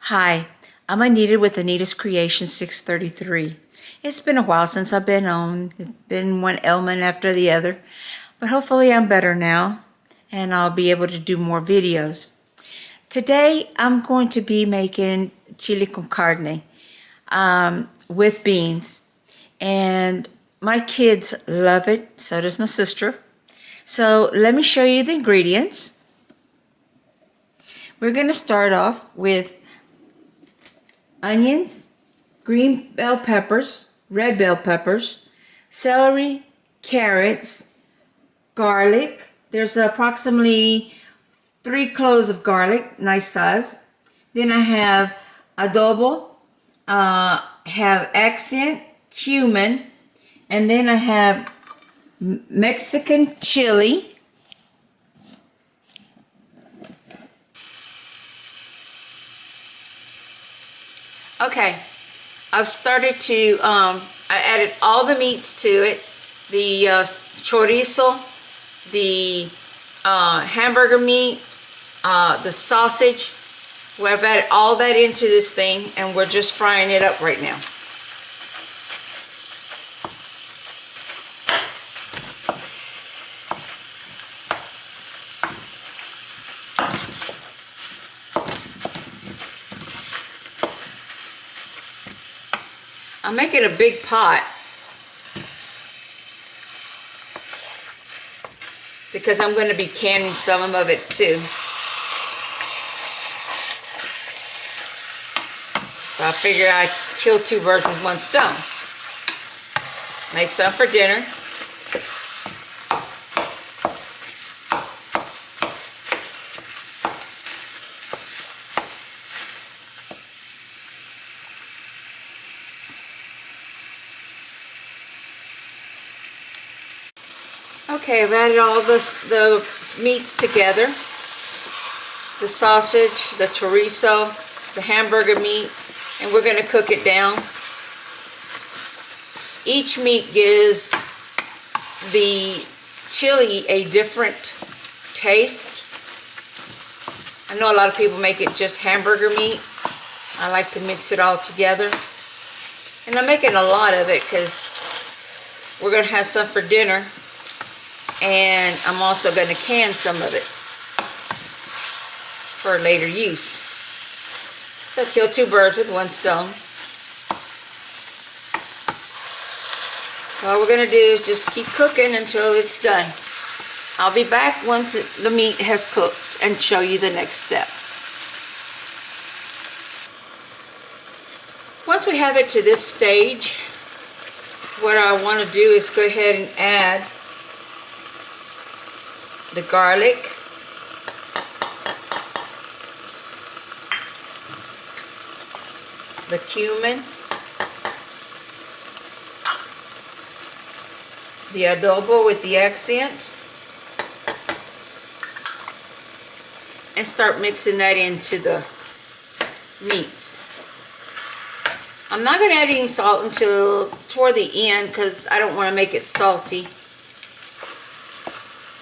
Hi, I'm Anita with Anita's Creation 633. It's been a while since I've been on. It's been one ailment after the other, but hopefully I'm better now and I'll be able to do more videos. Today I'm going to be making chili con carne with beans, and my kids love it, so does my sister. So let me show you the ingredients. We're going to start off with onions, green bell peppers, red bell peppers, celery, carrots, garlic. There's approximately 3 cloves of garlic, nice size. Then I have adobo, have accent, cumin, and then I have Mexican chili. Okay, I've started to, I added all the meats to it, the chorizo, the hamburger meat, the sausage. I've added all that into this thing and we're just frying it up right now. I'm making a big pot because I'm going to be canning some of it too. So I figured I'd kill 2 birds with 1 stone. Make some for dinner. Okay, I've added all the meats together. The sausage, the chorizo, the hamburger meat, and we're going to cook it down. Each meat gives the chili a different taste. I know a lot of people make it just hamburger meat. I like to mix it all together. And I'm making a lot of it because we're going to have some for dinner. And I'm also going to can some of it for later use. So kill 2 birds with 1 stone. So all we're going to do is just keep cooking until it's done. I'll be back once the meat has cooked and show you the next step. Once we have it to this stage, what I want to do is go ahead and add the garlic, the cumin, the adobo with the accent, and start mixing that into the meats. I'm not going to add any salt until toward the end because I don't want to make it salty.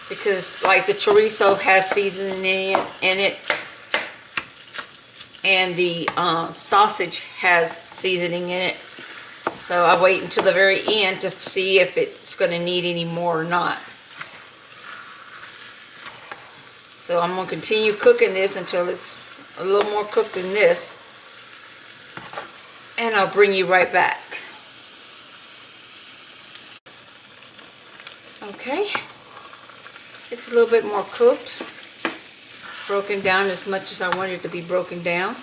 Because like the chorizo has seasoning in it and the sausage has seasoning in it. So I wait until the very end to see if it's going to need any more or not. So I'm going to continue cooking this until it's a little more cooked than this. And I'll bring you right back. Okay. It's a little bit more cooked, broken down as much as I want it to be broken down.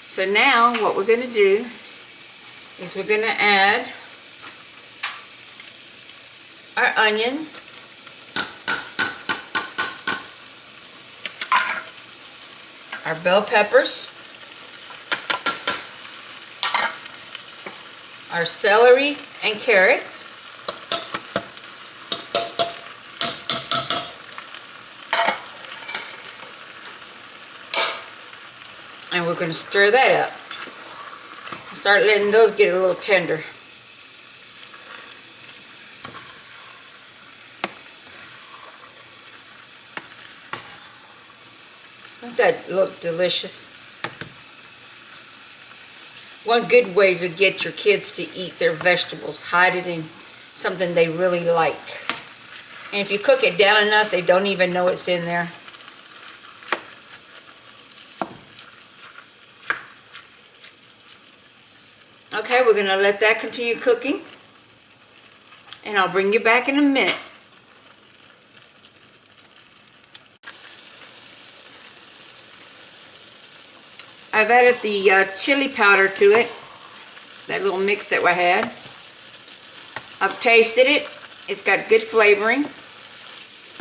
So now what we're going to do is we're going to add our onions, our bell peppers, our celery and carrots, and we're going to stir that up. Start letting those get a little tender. that look delicious? One good way to get your kids to eat their vegetables, hide it in something they really like. And if you cook it down enough, they don't even know it's in there. Okay, we're gonna let that continue cooking. And I'll bring you back in a minute. I've added the chili powder to it, that little mix that we had. I've tasted it. It's got good flavoring.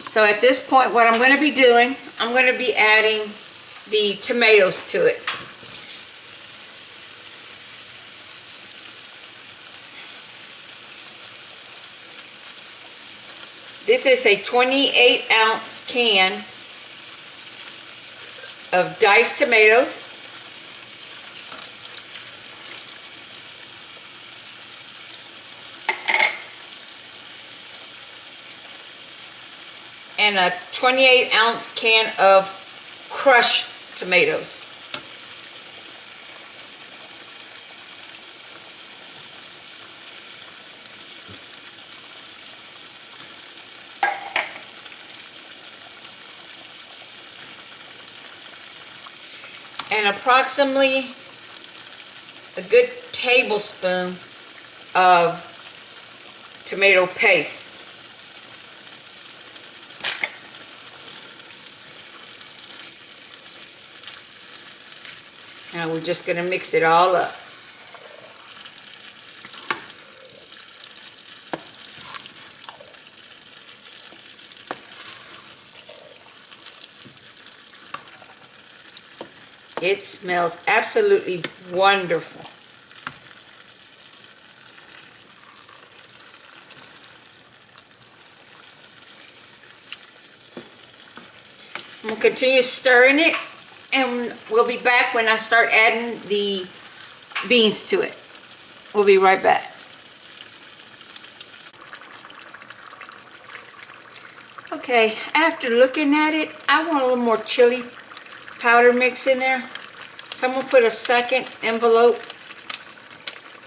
So at this point, what I'm going to be doing, I'm going to be adding the tomatoes to it. This is a 28-ounce can of diced tomatoes. And a 28-ounce can of crushed tomatoes. And approximately a good tablespoon of tomato paste. Now we're just going to mix it all up. It smells absolutely wonderful. I'm going to continue stirring it, and we'll be back when I start adding the beans to it. We'll be right back. Okay, after looking at it, I want a little more chili powder mix in there. So I'm going to put a second envelope.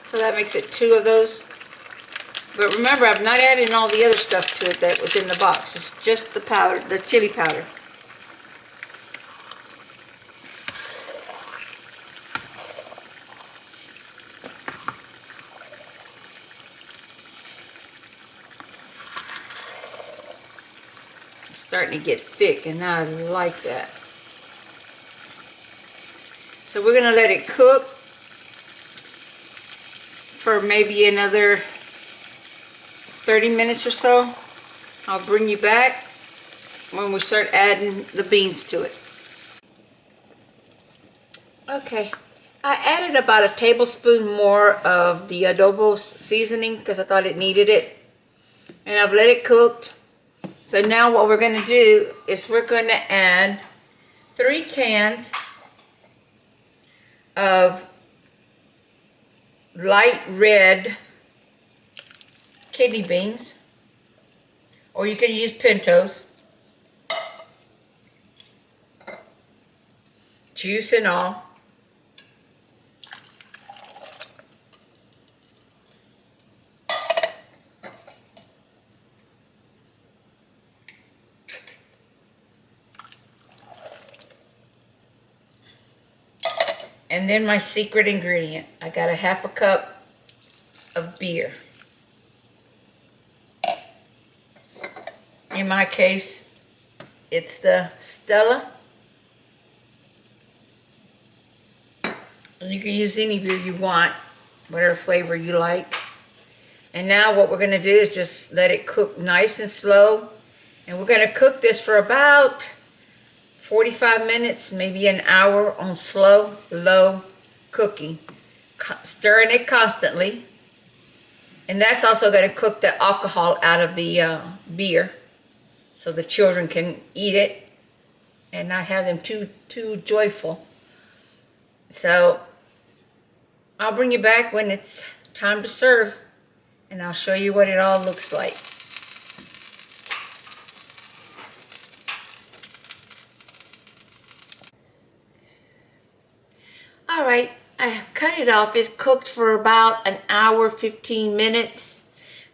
So that makes it 2 of those. But remember, I've not added all the other stuff to it that was in the box. It's just the powder, the chili powder. It's starting to get thick, and I like that. So we're going to let it cook for maybe another 30 minutes or so. I'll bring you back when we start adding the beans to it. Okay, I added about a tablespoon more of the adobo seasoning because I thought it needed it. And I've let it cook. So now what we're going to do is we're going to add 3 cans of light red kidney beans, or you can use pintos, juice and all. And then my secret ingredient, I got a 1/2 cup of beer. In my case, it's the Stella. You can use any beer you want, whatever flavor you like. And now what we're going to do is just let it cook nice and slow. And we're going to cook this for about 45 minutes, maybe an hour on slow, low cooking. Stirring it constantly. And that's also going to cook the alcohol out of the beer, so the children can eat it and not have them too joyful. So I'll bring you back when it's time to serve, and I'll show you what it all looks like. All right, I cut it off. It's cooked for about an hour, 15 minutes.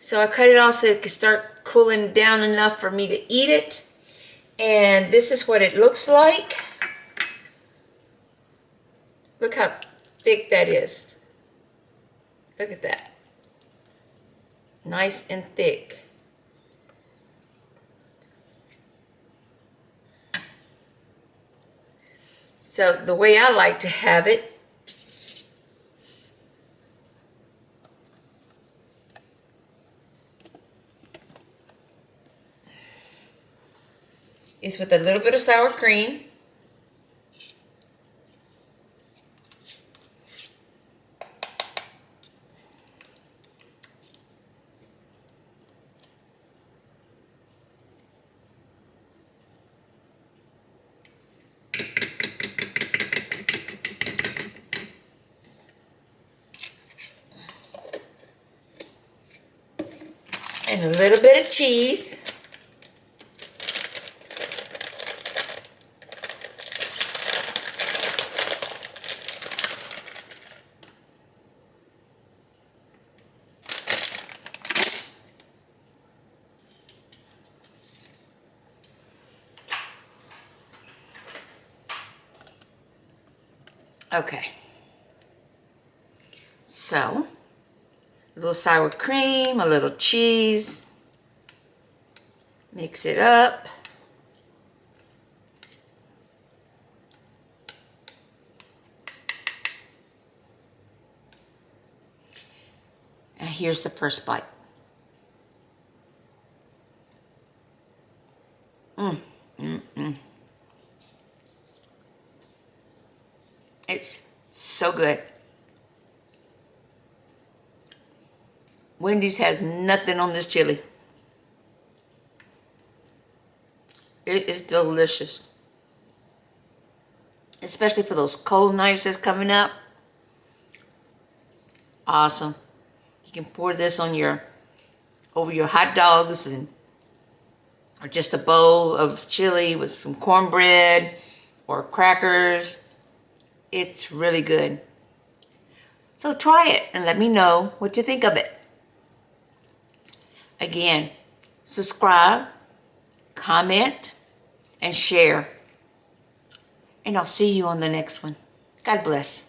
So I cut it off so it can start cooling down enough for me to eat it. And this is what it looks like. Look how thick that is. Look at that. Nice and thick. So the way I like to have it is with a little bit of sour cream. And a little bit of cheese. Okay. So, a little sour cream, a little cheese. Mix it up. And here's the first bite. It's so good. Wendy's has nothing on this chili. It is delicious. Especially for those cold nights that's coming up. Awesome. You can pour this on over your hot dogs or just a bowl of chili with some cornbread or crackers. It's really good. So try it and let me know what you think of it. Again, subscribe, comment, and share. And I'll see you on the next one. God bless.